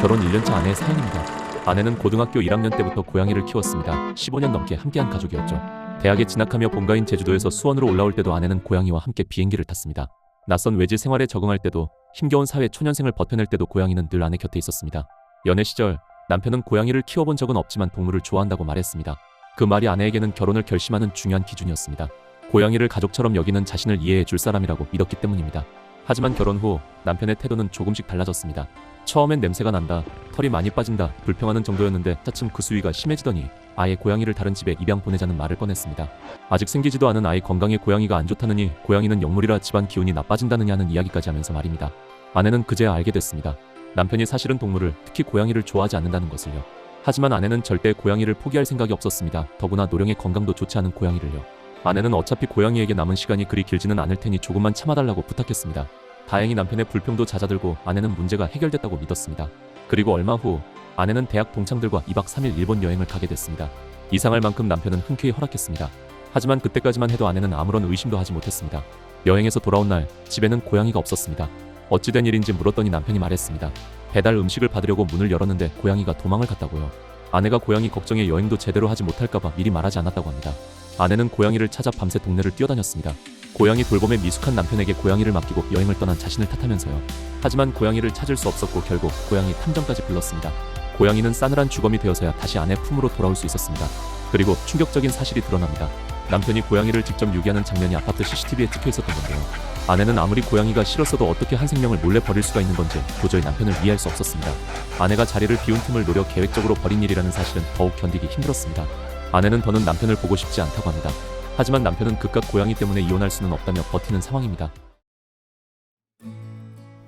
결혼 1년차 아내의 사연입니다. 아내는 고등학교 1학년 때부터 고양이를 키웠습니다. 15년 넘게 함께한 가족이었죠. 대학에 진학하며 본가인 제주도에서 수원으로 올라올 때도 아내는 고양이와 함께 비행기를 탔습니다. 낯선 외지 생활에 적응할 때도 힘겨운 사회 초년생을 버텨낼 때도 고양이는 늘 아내 곁에 있었습니다. 연애 시절 남편은 고양이를 키워본 적은 없지만 동물을 좋아한다고 말했습니다. 그 말이 아내에게는 결혼을 결심하는 중요한 기준이었습니다. 고양이를 가족처럼 여기는 자신을 이해해 줄 사람이라고 믿었기 때문입니다. 하지만 결혼 후 남편의 태도는 조금씩 달라졌습니다. 처음엔 냄새가 난다, 털이 많이 빠진다, 불평하는 정도였는데 차츰 그 수위가 심해지더니 아예 고양이를 다른 집에 입양 보내자는 말을 꺼냈습니다. 아직 생기지도 않은 아이 건강에 고양이가 안 좋다느니 고양이는 약물이라 집안 기운이 나빠진다느냐는 이야기까지 하면서 말입니다. 아내는 그제야 알게 됐습니다. 남편이 사실은 동물을, 특히 고양이를 좋아하지 않는다는 것을요. 하지만 아내는 절대 고양이를 포기할 생각이 없었습니다. 더구나 노령의 건강도 좋지 않은 고양이를요. 아내는 어차피 고양이에게 남은 시간이 그리 길지는 않을 테니 조금만 참아달라고 부탁했습니다. 다행히 남편의 불평도 잦아들고 아내는 문제가 해결됐다고 믿었습니다. 그리고 얼마 후 아내는 대학 동창들과 2박 3일 일본 여행을 가게 됐습니다. 이상할 만큼 남편은 흔쾌히 허락했습니다. 하지만 그때까지만 해도 아내는 아무런 의심도 하지 못했습니다. 여행에서 돌아온 날 집에는 고양이가 없었습니다. 어찌된 일인지 물었더니 남편이 말했습니다. 배달 음식을 받으려고 문을 열었는데 고양이가 도망을 갔다고요. 아내가 고양이 걱정에 여행도 제대로 하지 못할까봐 미리 말하지 않았다고 합니다. 아내는 고양이를 찾아 밤새 동네를 뛰어다녔습니다. 고양이 돌봄에 미숙한 남편에게 고양이를 맡기고 여행을 떠난 자신을 탓하면서요. 하지만 고양이를 찾을 수 없었고 결국 고양이 탐정까지 불렀습니다. 고양이는 싸늘한 주검이 되어서야 다시 아내 품으로 돌아올 수 있었습니다. 그리고 충격적인 사실이 드러납니다. 남편이 고양이를 직접 유기하는 장면이 아파트 CCTV에 찍혀 있었던 건데요. 아내는 아무리 고양이가 싫었어도 어떻게 한 생명을 몰래 버릴 수가 있는 건지 도저히 남편을 이해할 수 없었습니다. 아내가 자리를 비운 틈을 노려 계획적으로 버린 일이라는 사실은 더욱 견디기 힘들었습니다. 아내는 더는 남편을 보고 싶지 않다고 합니다. 하지만 남편은 그깟 고양이 때문에 이혼할 수는 없다며 버티는 상황입니다.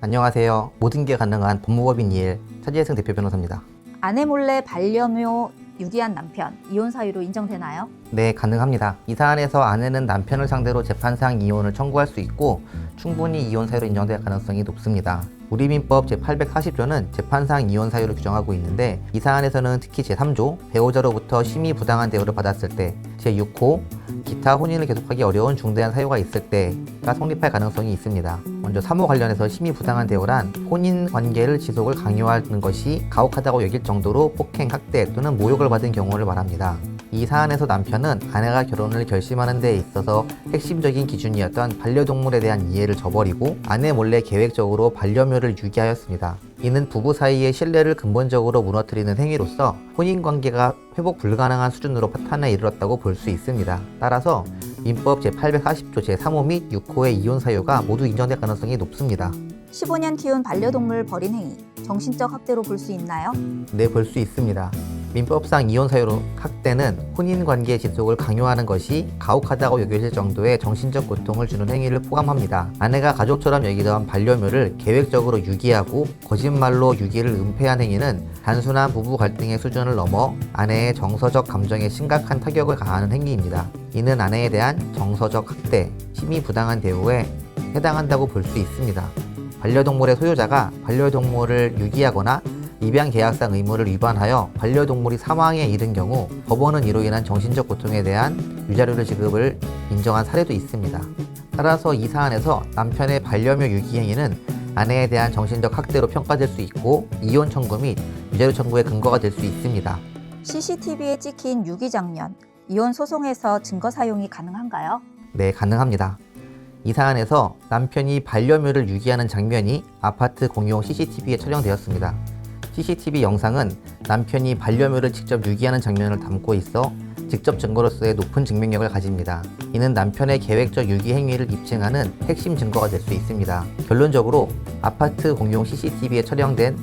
안녕하세요. 모든 게 가능한 법무법인 이엘 차지혜승 대표 변호사입니다. 아내 몰래 반려묘 유기한 남편, 이혼 사유로 인정되나요? 네, 가능합니다. 이 사안에서 아내는 남편을 상대로 재판상 이혼을 청구할 수 있고 충분히 이혼 사유로 인정될 가능성이 높습니다. 우리 민법 제840조는 재판상 이혼 사유를 규정하고 있는데 이 사안에서는 특히 제3조 배우자로부터 심히 부당한 대우를 받았을 때, 제6호 기타 혼인을 계속하기 어려운 중대한 사유가 있을 때가 성립할 가능성이 있습니다. 먼저 3호 관련해서 심히 부당한 대우란 혼인 관계를 지속을 강요하는 것이 가혹하다고 여길 정도로 폭행, 학대 또는 모욕을 받은 경우를 말합니다. 이 사안에서 남편은 아내가 결혼을 결심하는 데 있어서 핵심적인 기준이었던 반려동물에 대한 이해를 저버리고 아내 몰래 계획적으로 반려묘를 유기하였습니다. 이는 부부 사이의 신뢰를 근본적으로 무너뜨리는 행위로서 혼인관계가 회복 불가능한 수준으로 파탄에 이르렀다고 볼 수 있습니다. 따라서 민법 제840조 제3호 및 6호의 이혼 사유가 모두 인정될 가능성이 높습니다. 15년 키운 반려동물 버린 행위, 정신적 학대로 볼 수 있나요? 네, 볼 수 있습니다. 민법상 이혼 사유로 학대는 혼인관계 지속을 강요하는 것이 가혹하다고 여겨질 정도의 정신적 고통을 주는 행위를 포함합니다. 아내가 가족처럼 여기던 반려묘를 계획적으로 유기하고 거짓말로 유기를 은폐한 행위는 단순한 부부 갈등의 수준을 넘어 아내의 정서적 감정에 심각한 타격을 가하는 행위입니다. 이는 아내에 대한 정서적 학대, 심히 부당한 대우에 해당한다고 볼 수 있습니다. 반려동물의 소유자가 반려동물을 유기하거나 입양 계약상 의무를 위반하여 반려동물이 사망에 이른 경우 법원은 이로 인한 정신적 고통에 대한 위자료를 지급을 인정한 사례도 있습니다. 따라서 이 사안에서 남편의 반려묘 유기 행위는 아내에 대한 정신적 학대로 평가될 수 있고 이혼 청구 및 위자료 청구의 근거가 될 수 있습니다. CCTV에 찍힌 유기 장면, 이혼 소송에서 증거 사용이 가능한가요? 네, 가능합니다. 이 사안에서 남편이 반려묘를 유기하는 장면이 아파트 공용 CCTV에 촬영되었습니다. CCTV 영상은 남편이 반려묘를 직접 유기하는 장면을 담고 있어 직접 증거로서의 높은 증명력을 가집니다. 이는 남편의 계획적 유기 행위를 입증하는 핵심 증거가 될 수 있습니다. 결론적으로 아파트 공용 CCTV에 촬영된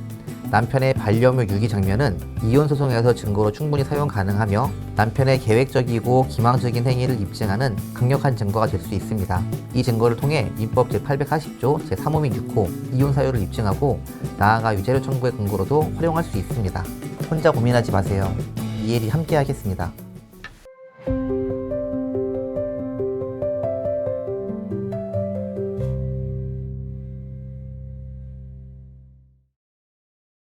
남편의 반려묘 유기 장면은 이혼 소송에서 증거로 충분히 사용 가능하며 남편의 계획적이고 기망적인 행위를 입증하는 강력한 증거가 될 수 있습니다. 이 증거를 통해 민법 제840조 제3호 및 6호 이혼 사유를 입증하고 나아가 위자료 청구의 근거로도 활용할 수 있습니다. 혼자 고민하지 마세요. 이엘이 함께 하겠습니다.